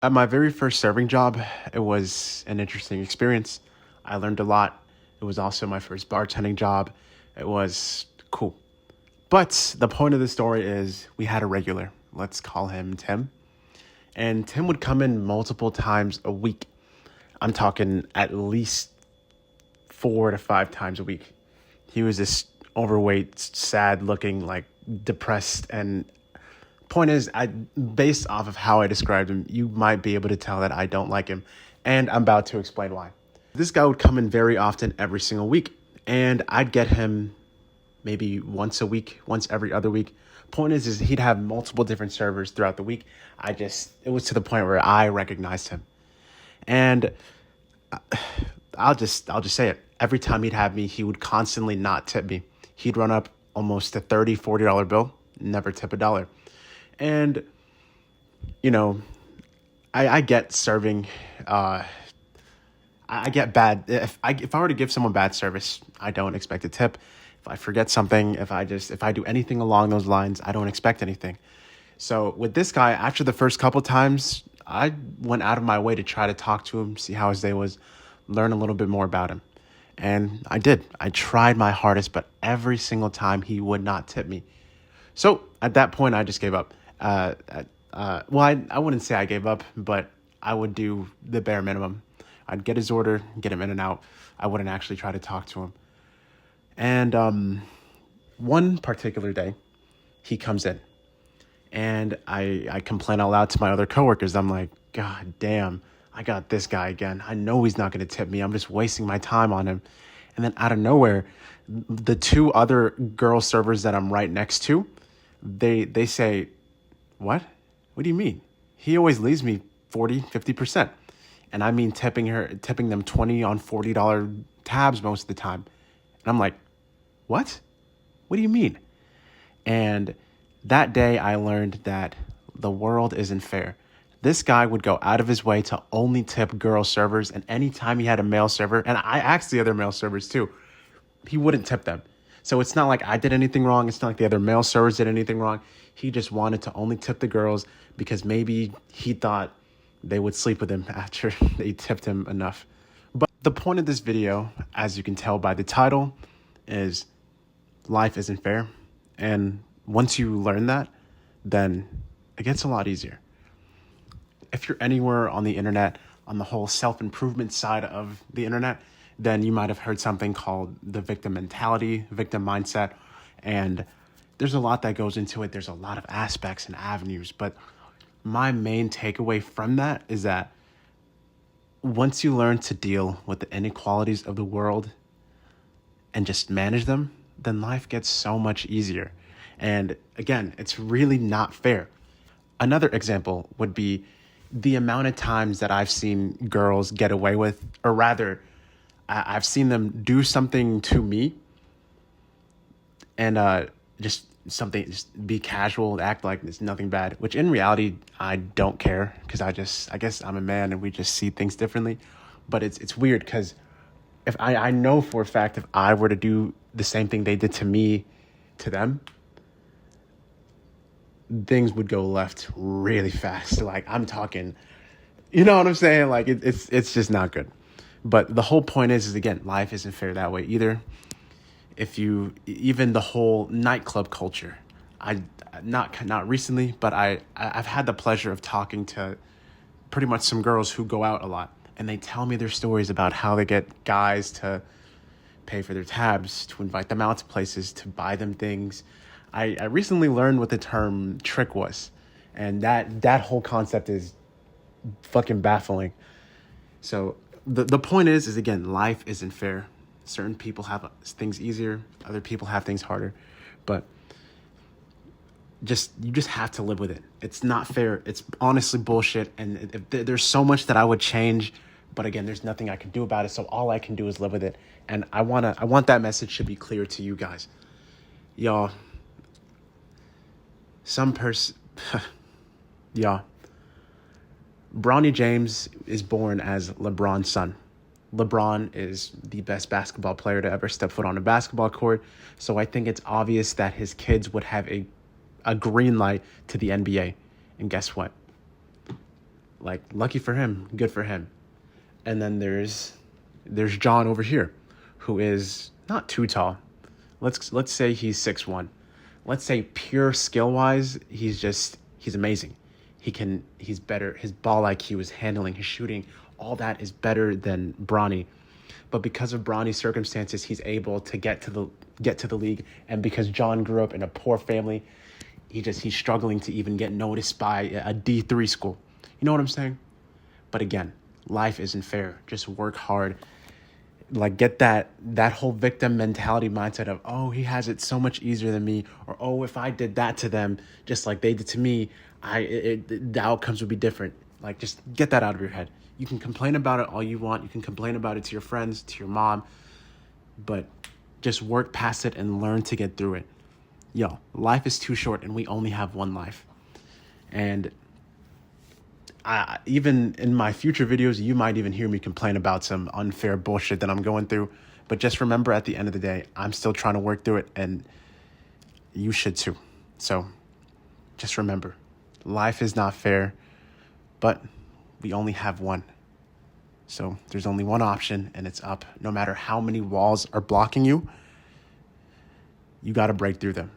At my very first serving job, it was an interesting experience. I learned a lot. It was also my first bartending job. It was cool. But the point of the story is we had a regular. Let's call him Tim. And Tim would come in multiple times a week. I'm talking at least 4 to 5 times a week. He was this overweight, sad looking, like depressed. And point is, based off of how I described him, you might be able to tell that I don't like him. And I'm about to explain why. This guy would come in very often every single week. And I'd get him maybe once a week, once every other week. Point is he'd have multiple different servers throughout the week. It was to the point where I recognized him. And I'll just say it. Every time he'd have me, he would constantly not tip me. He'd run up almost a $30, $40 bill, never tip a dollar. And, you know, I get serving, I get bad. If I were to give someone bad service, I don't expect a tip. If I forget something, if I do anything along those lines, I don't expect anything. So with this guy, after the first couple times, I went out of my way to try to talk to him, see how his day was, learn a little bit more about him. And I did. I tried my hardest, but every single time he would not tip me. So at that point, I just gave up. I wouldn't say I gave up, but I would do the bare minimum. I'd get his order, get him in and out. I wouldn't actually try to talk to him. And one particular day, he comes in, and I complain out loud to my other coworkers. I'm like, God damn, I got this guy again. I know he's not going to tip me. I'm just wasting my time on him. And then out of nowhere, the two other girl servers that I'm right next to, they say, what? What do you mean? He always leaves me 40, 50%. And I mean tipping them 20 on $40 tabs most of the time. And I'm like, what? What do you mean? And that day I learned that the world isn't fair. This guy would go out of his way to only tip girl servers, and anytime he had a male server, and I asked the other male servers too, he wouldn't tip them. So it's not like I did anything wrong. It's not like the other male servers did anything wrong. He just wanted to only tip the girls because maybe he thought they would sleep with him after they tipped him enough. But the point of this video, as you can tell by the title, is life isn't fair. And once you learn that, then it gets a lot easier. If you're anywhere on the internet, on the whole self-improvement side of the internet, then you might have heard something called the victim mentality, victim mindset. And there's a lot that goes into it. There's a lot of aspects and avenues. But my main takeaway from that is that once you learn to deal with the inequalities of the world and just manage them, then life gets so much easier. And again, it's really not fair. Another example would be the amount of times that I've seen girls get away with, or rather, I've seen them do something to me and just be casual, act like it's nothing bad, which in reality, I don't care because I guess I'm a man and we just see things differently. But it's weird because if I know for a fact if I were to do the same thing they did to me, to them, things would go left really fast. Like I'm talking, you know what I'm saying? Like it's just not good. But the whole point is again, life isn't fair that way either. Even the whole nightclub culture, not recently, but I've had the pleasure of talking to pretty much some girls who go out a lot, and they tell me their stories about how they get guys to pay for their tabs, to invite them out to places, to buy them things. I recently learned what the term trick was, and that whole concept is fucking baffling. So the point is again, life isn't fair. Certain people have things easier, other people have things harder, but you just have to live with it. It's not fair. It's honestly bullshit, and there's so much that I would change, but again, there's nothing I can do about it. So all I can do is live with it, and I want that message to be clear to you guys, y'all. Y'all. Bronny James is born as LeBron's son. LeBron is the best basketball player to ever step foot on a basketball court. So I think it's obvious that his kids would have a green light to the NBA. And guess what? Like, lucky for him, good for him. And then there's John over here, who is not too tall. Let's say he's 6'1". Let's say pure skill wise, he's amazing. He's better. His ball IQ, his handling, his shooting, all that is better than Bronny. But because of Bronny's circumstances, he's able to get to the league. And because John grew up in a poor family, he's struggling to even get noticed by a D3 school. You know what I'm saying? But again, life isn't fair. Just work hard. Like, get that whole victim mentality mindset of, oh, he has it so much easier than me, or oh, if I did that to them just like they did to me, the outcomes would be different. Like, just get that out of your head. You can complain about it all you want. You can complain about it to your friends, to your mom, but just work past it and learn to get through it. Yo, life is too short and we only have one life. And even in my future videos, you might even hear me complain about some unfair bullshit that I'm going through. But just remember, at the end of the day, I'm still trying to work through it, and you should too. So just remember, life is not fair, but we only have one. So there's only one option, and it's up. No matter how many walls are blocking you, you got to break through them.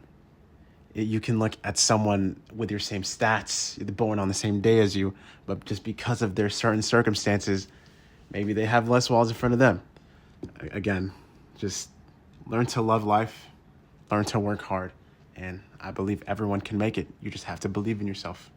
You can look at someone with your same stats, they're born on the same day as you, but just because of their certain circumstances, maybe they have less walls in front of them. Again, just learn to love life, learn to work hard, and I believe everyone can make it. You just have to believe in yourself.